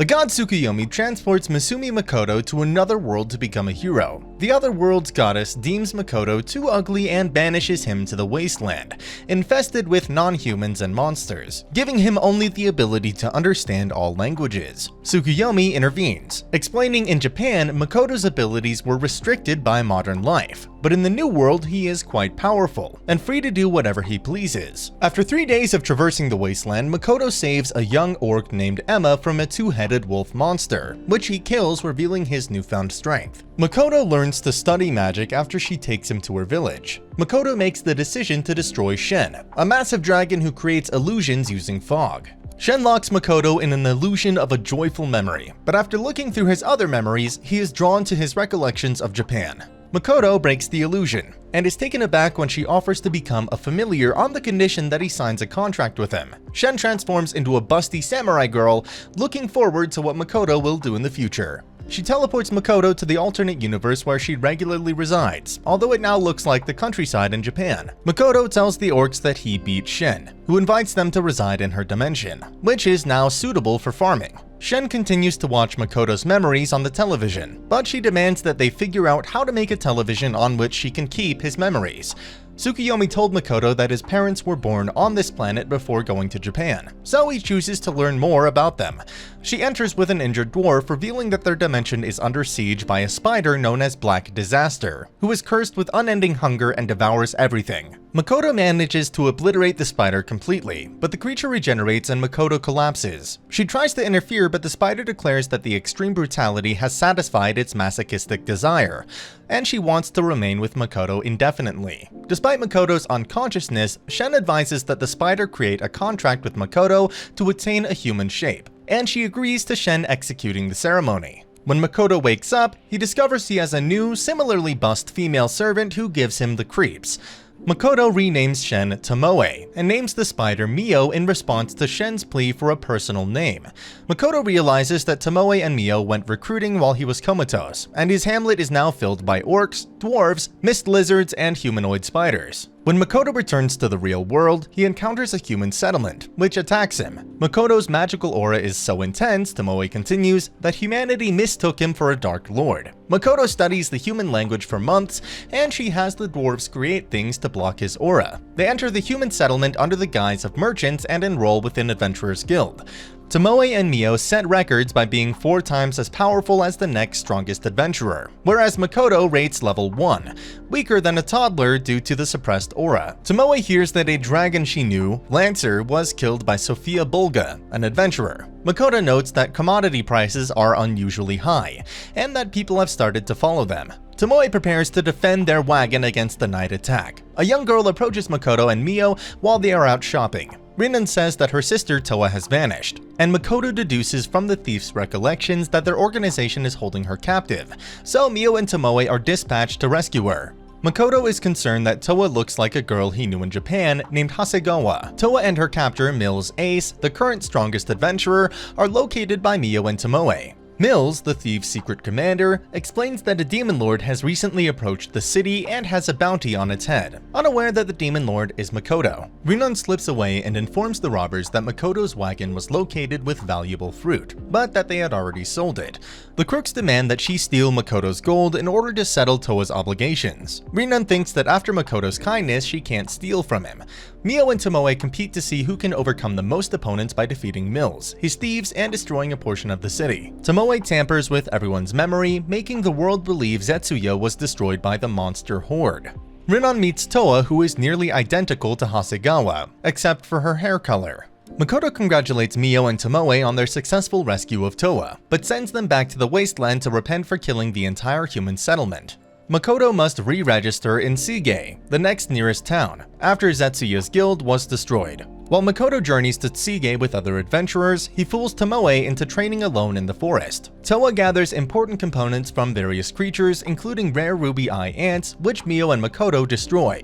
The god Tsukiyomi transports Misumi Makoto to another world to become a hero. The other world's goddess deems Makoto too ugly and banishes him to the wasteland, infested with non-humans and monsters, giving him only the ability to understand all languages. Tsukiyomi intervenes, explaining in Japan Makoto's abilities were restricted by modern life, but in the new world he is quite powerful, and free to do whatever he pleases. After 3 days of traversing the wasteland, Makoto saves a young orc named Emma from a two-headed wolf monster, which he kills, revealing his newfound strength. Makoto learns to study magic after she takes him to her village. Makoto makes the decision to destroy Shen, a massive dragon who creates illusions using fog. Shen locks Makoto in an illusion of a joyful memory, but after looking through his other memories, he is drawn to his recollections of Japan. Makoto breaks the illusion, and is taken aback when she offers to become a familiar on the condition that he signs a contract with him. Shen transforms into a busty samurai girl, looking forward to what Makoto will do in the future. She teleports Makoto to the alternate universe where she regularly resides, although it now looks like the countryside in Japan. Makoto tells the orcs that he beat Shen, who invites them to reside in her dimension, which is now suitable for farming. Shen continues to watch Makoto's memories on the television, but she demands that they figure out how to make a television on which she can keep his memories. Tsukiyomi told Makoto that his parents were born on this planet before going to Japan, so he chooses to learn more about them. She enters with an injured dwarf, revealing that their dimension is under siege by a spider known as Black Disaster, who is cursed with unending hunger and devours everything. Makoto manages to obliterate the spider completely, but the creature regenerates and Makoto collapses. She tries to interfere, but the spider declares that the extreme brutality has satisfied its masochistic desire, and she wants to remain with Makoto indefinitely. Despite Makoto's unconsciousness, Shen advises that the spider create a contract with Makoto to attain a human shape, and she agrees to Shen executing the ceremony. When Makoto wakes up, he discovers he has a new, similarly bussed female servant who gives him the creeps. Makoto renames Shen Tomoe and names the spider Mio in response to Shen's plea for a personal name. Makoto realizes that Tomoe and Mio went recruiting while he was comatose, and his hamlet is now filled by orcs, dwarves, mist lizards, and humanoid spiders. When Makoto returns to the real world, he encounters a human settlement, which attacks him. Makoto's magical aura is so intense, Tomoe continues, that humanity mistook him for a Dark Lord. Makoto studies the human language for months, and she has the dwarves create things to block his aura. They enter the human settlement under the guise of merchants and enroll within Adventurers Guild. Tomoe and Mio set records by being 4 times as powerful as the next strongest adventurer, whereas Makoto rates level 1, weaker than a toddler due to the suppressed aura. Tomoe hears that a dragon she knew, Lancer, was killed by Sophia Bulga, an adventurer. Makoto notes that commodity prices are unusually high, and that people have started to follow them. Tomoe prepares to defend their wagon against the night attack. A young girl approaches Makoto and Mio while they are out shopping. Rinan says that her sister Toa has vanished, and Makoto deduces from the thief's recollections that their organization is holding her captive, so Mio and Tomoe are dispatched to rescue her. Makoto is concerned that Toa looks like a girl he knew in Japan named Hasegawa. Toa and her captor Mills Ace, the current strongest adventurer, are located by Mio and Tomoe. Mills, the thieves' secret commander, explains that a demon lord has recently approached the city and has a bounty on its head, unaware that the demon lord is Makoto. Rinan slips away and informs the robbers that Makoto's wagon was located with valuable fruit, but that they had already sold it. The crooks demand that she steal Makoto's gold in order to settle Toa's obligations. Rinan thinks that after Makoto's kindness, she can't steal from him. Mio and Tomoe compete to see who can overcome the most opponents by defeating Mills, his thieves, and destroying a portion of the city. Tomoe tampers with everyone's memory, making the world believe Zetsuya was destroyed by the monster horde. Rinan meets Toa, who is nearly identical to Hasegawa, except for her hair color. Makoto congratulates Mio and Tomoe on their successful rescue of Toa, but sends them back to the wasteland to repent for killing the entire human settlement. Makoto must re-register in Sige, the next nearest town, after Zetsuya's guild was destroyed. While Makoto journeys to Sige with other adventurers, he fools Tomoe into training alone in the forest. Toa gathers important components from various creatures, including rare ruby eye ants, which Mio and Makoto destroy.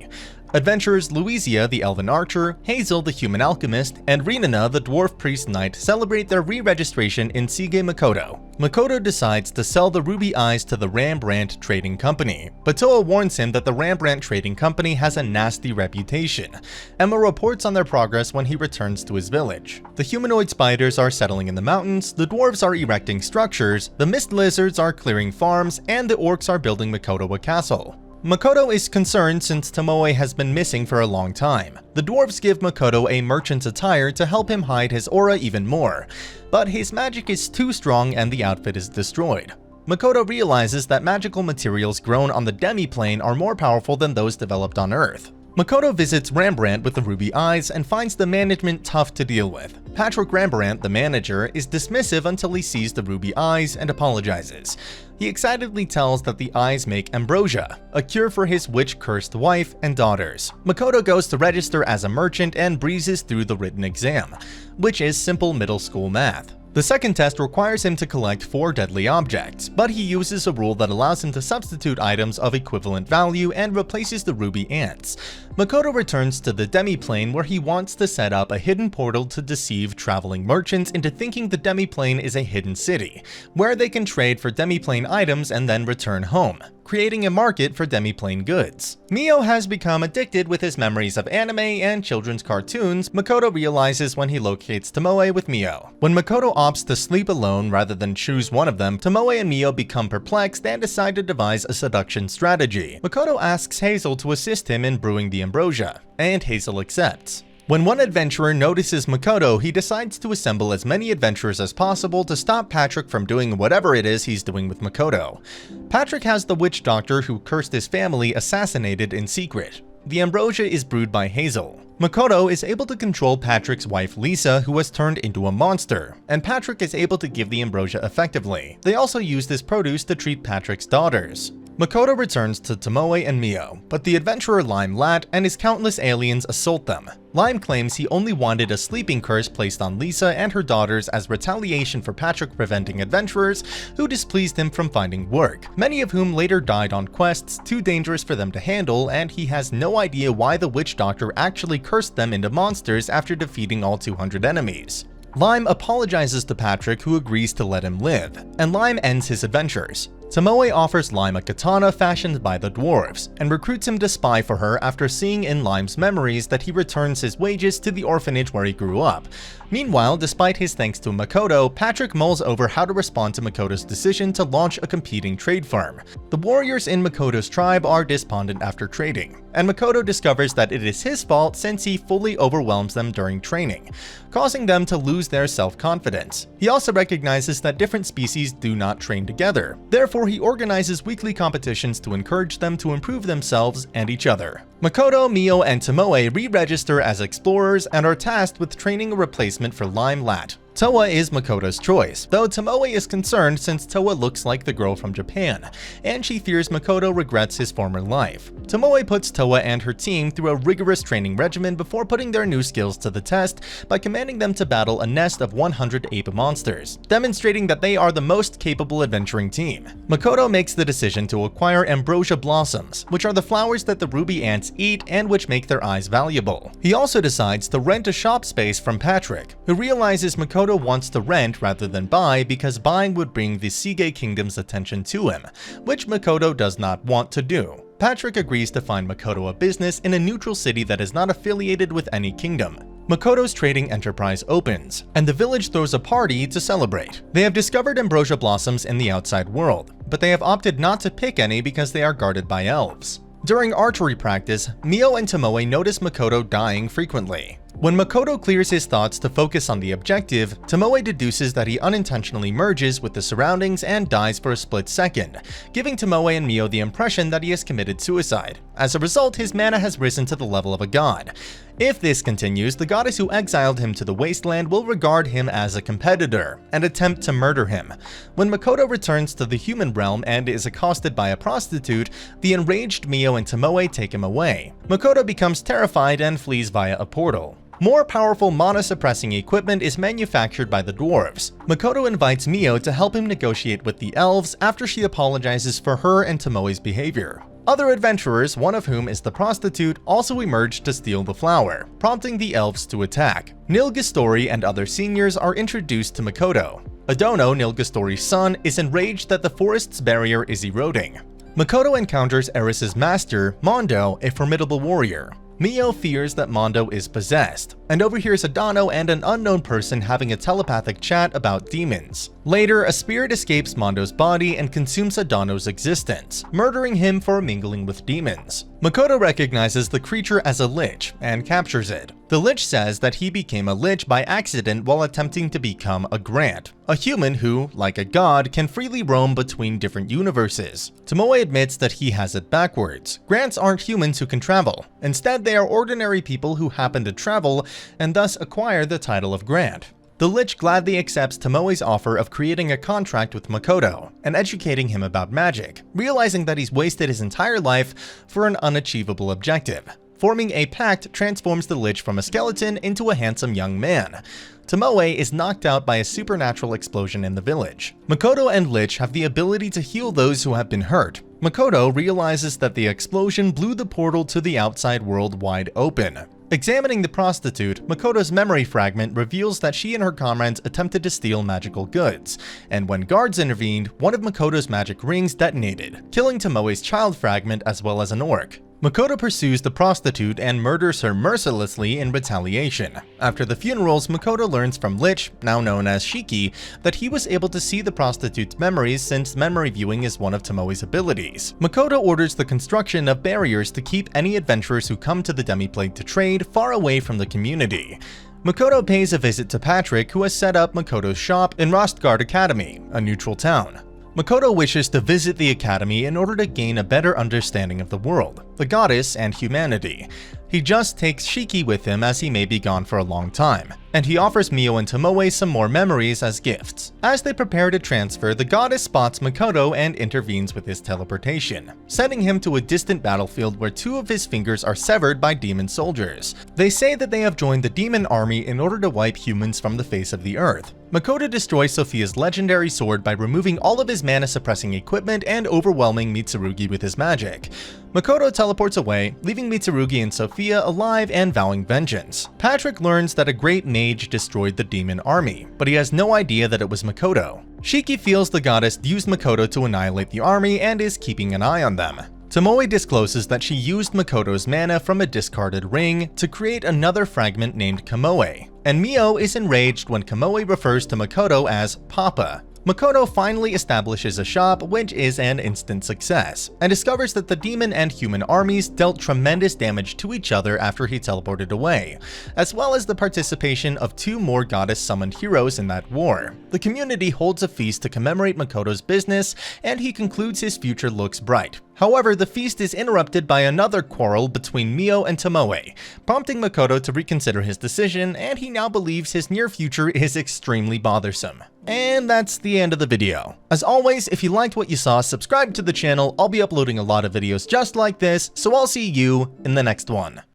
Adventurers Louisia, the elven archer, Hazel, the human alchemist, and Rinana, the dwarf priest knight, celebrate their re-registration in Sige Makoto. Makoto decides to sell the ruby eyes to the Rembrandt Trading Company, but Toa warns him that the Rembrandt Trading Company has a nasty reputation. mutation. Emma reports on their progress when he returns to his village. The humanoid spiders are settling in the mountains, the dwarves are erecting structures, the mist lizards are clearing farms, and the orcs are building Makoto a castle. Makoto is concerned since Tomoe has been missing for a long time. The dwarves give Makoto a merchant's attire to help him hide his aura even more, but his magic is too strong and the outfit is destroyed. Makoto realizes that magical materials grown on the demi-plane are more powerful than those developed on Earth. Makoto visits Rembrandt with the ruby eyes and finds the management tough to deal with. Patrick Rembrandt, the manager, is dismissive until he sees the ruby eyes and apologizes. He excitedly tells that the eyes make ambrosia, a cure for his witch-cursed wife and daughters. Makoto goes to register as a merchant and breezes through the written exam, which is simple middle school math. The second test requires him to collect 4 deadly objects, but he uses a rule that allows him to substitute items of equivalent value and replaces the ruby ants. Makoto returns to the demi-plane where he wants to set up a hidden portal to deceive traveling merchants into thinking the demi-plane is a hidden city, where they can trade for demi-plane items and then return home, creating a market for demi-plane goods. Mio has become addicted with his memories of anime and children's cartoons, Makoto realizes when he locates Tomoe with Mio. When Makoto opts to sleep alone rather than choose one of them, Tomoe and Mio become perplexed and decide to devise a seduction strategy. Makoto asks Hazel to assist him in brewing the ambrosia, and Hazel accepts. When one adventurer notices Makoto, he decides to assemble as many adventurers as possible to stop Patrick from doing whatever it is he's doing with Makoto. Patrick has the witch doctor who cursed his family assassinated in secret. The ambrosia is brewed by Hazel. Makoto is able to control Patrick's wife Lisa, who has turned into a monster, and Patrick is able to give the ambrosia effectively. They also use this produce to treat Patrick's daughters. Makoto returns to Tomoe and Mio, but the adventurer Lime Lat and his countless aliens assault them. Lime claims he only wanted a sleeping curse placed on Lisa and her daughters as retaliation for Patrick preventing adventurers who displeased him from finding work, many of whom later died on quests too dangerous for them to handle, and he has no idea why the witch doctor actually cursed them into monsters after defeating all 200 enemies. Lime apologizes to Patrick, who agrees to let him live, and Lime ends his adventures. Tomoe offers Lime a katana fashioned by the dwarves, and recruits him to spy for her after seeing in Lime's memories that he returns his wages to the orphanage where he grew up. Meanwhile, despite his thanks to Makoto, Patrick mulls over how to respond to Makoto's decision to launch a competing trade firm. The warriors in Makoto's tribe are despondent after trading, and Makoto discovers that it is his fault since he fully overwhelms them during training, causing them to lose their self-confidence. He also recognizes that different species do not train together. Therefore, he organizes weekly competitions to encourage them to improve themselves and each other. Makoto, Mio, and Tomoe re-register as explorers and are tasked with training a replacement for Lime Lat. Toa is Makoto's choice, though Tomoe is concerned since Toa looks like the girl from Japan, and she fears Makoto regrets his former life. Tomoe puts Toa and her team through a rigorous training regimen before putting their new skills to the test by commanding them to battle a nest of 100 ape monsters, demonstrating that they are the most capable adventuring team. Makoto makes the decision to acquire ambrosia blossoms, which are the flowers that the ruby ants eat and which make their eyes valuable. He also decides to rent a shop space from Patrick, who realizes Makoto wants to rent rather than buy because buying would bring the Sige Kingdom's attention to him, which Makoto does not want to do. Patrick agrees to find Makoto a business in a neutral city that is not affiliated with any kingdom. Makoto's trading enterprise opens, and the village throws a party to celebrate. They have discovered ambrosia blossoms in the outside world, but they have opted not to pick any because they are guarded by elves. During archery practice, Mio and Tomoe notice Makoto dying frequently. When Makoto clears his thoughts to focus on the objective, Tomoe deduces that he unintentionally merges with the surroundings and dies for a split second, giving Tomoe and Mio the impression that he has committed suicide. As a result, his mana has risen to the level of a god. If this continues, the goddess who exiled him to the wasteland will regard him as a competitor and attempt to murder him. When Makoto returns to the human realm and is accosted by a prostitute, the enraged Mio and Tomoe take him away. Makoto becomes terrified and flees via a portal. More powerful mana-suppressing equipment is manufactured by the dwarves. Makoto invites Mio to help him negotiate with the elves after she apologizes for her and Tomoe's behavior. Other adventurers, one of whom is the prostitute, also emerge to steal the flower, prompting the elves to attack. Nilgistori and other seniors are introduced to Makoto. Adono, Nilgistori's son, is enraged that the forest's barrier is eroding. Makoto encounters Eris's master, Mondo, a formidable warrior. Mio fears that Mondo is possessed, and overhears Adano and an unknown person having a telepathic chat about demons. Later, a spirit escapes Mondo's body and consumes Adano's existence, murdering him for mingling with demons. Makoto recognizes the creature as a Lich and captures it. The Lich says that he became a Lich by accident while attempting to become a Grant, a human who, like a god, can freely roam between different universes. Tomoe admits that he has it backwards. Grants aren't humans who can travel. Instead, they are ordinary people who happen to travel and thus acquire the title of Grant. The Lich gladly accepts Tomoe's offer of creating a contract with Makoto and educating him about magic, realizing that he's wasted his entire life for an unachievable objective. Forming a pact transforms the Lich from a skeleton into a handsome young man. Tomoe is knocked out by a supernatural explosion in the village. Makoto and Lich have the ability to heal those who have been hurt. Makoto realizes that the explosion blew the portal to the outside world wide open. Examining the prostitute, Makoto's memory fragment reveals that she and her comrades attempted to steal magical goods, and when guards intervened, one of Makoto's magic rings detonated, killing Tomoe's child fragment as well as an orc. Makoto pursues the prostitute and murders her mercilessly in retaliation. After the funerals, Makoto learns from Lich, now known as Shiki, that he was able to see the prostitute's memories since memory viewing is one of Tomoe's abilities. Makoto orders the construction of barriers to keep any adventurers who come to the demi-plane to trade far away from the community. Makoto pays a visit to Patrick, who has set up Makoto's shop in Rostgard Academy, a neutral town. Makoto wishes to visit the academy in order to gain a better understanding of the world, the goddess, and humanity. He just takes Shiki with him as he may be gone for a long time, and he offers Mio and Tomoe some more memories as gifts. As they prepare to transfer, the goddess spots Makoto and intervenes with his teleportation, sending him to a distant battlefield where two of his fingers are severed by demon soldiers. They say that they have joined the demon army in order to wipe humans from the face of the earth. Makoto destroys Sophia's legendary sword by removing all of his mana-suppressing equipment and overwhelming Mitsurugi with his magic. Makoto teleports away, leaving Mitsurugi and Sophia alive and vowing vengeance. Patrick learns that a great mage destroyed the demon army, but he has no idea that it was Makoto. Shiki feels the goddess used Makoto to annihilate the army and is keeping an eye on them. Tomoe discloses that she used Makoto's mana from a discarded ring to create another fragment named Kamoe, and Mio is enraged when Kamoe refers to Makoto as Papa. Makoto finally establishes a shop, which is an instant success, and discovers that the demon and human armies dealt tremendous damage to each other after he teleported away, as well as the participation of two more goddess-summoned heroes in that war. The community holds a feast to commemorate Makoto's business, and he concludes his future looks bright. However, the feast is interrupted by another quarrel between Mio and Tomoe, prompting Makoto to reconsider his decision, and he now believes his near future is extremely bothersome. And that's the end of the video. As always, if you liked what you saw, subscribe to the channel. I'll be uploading a lot of videos just like this, so I'll see you in the next one.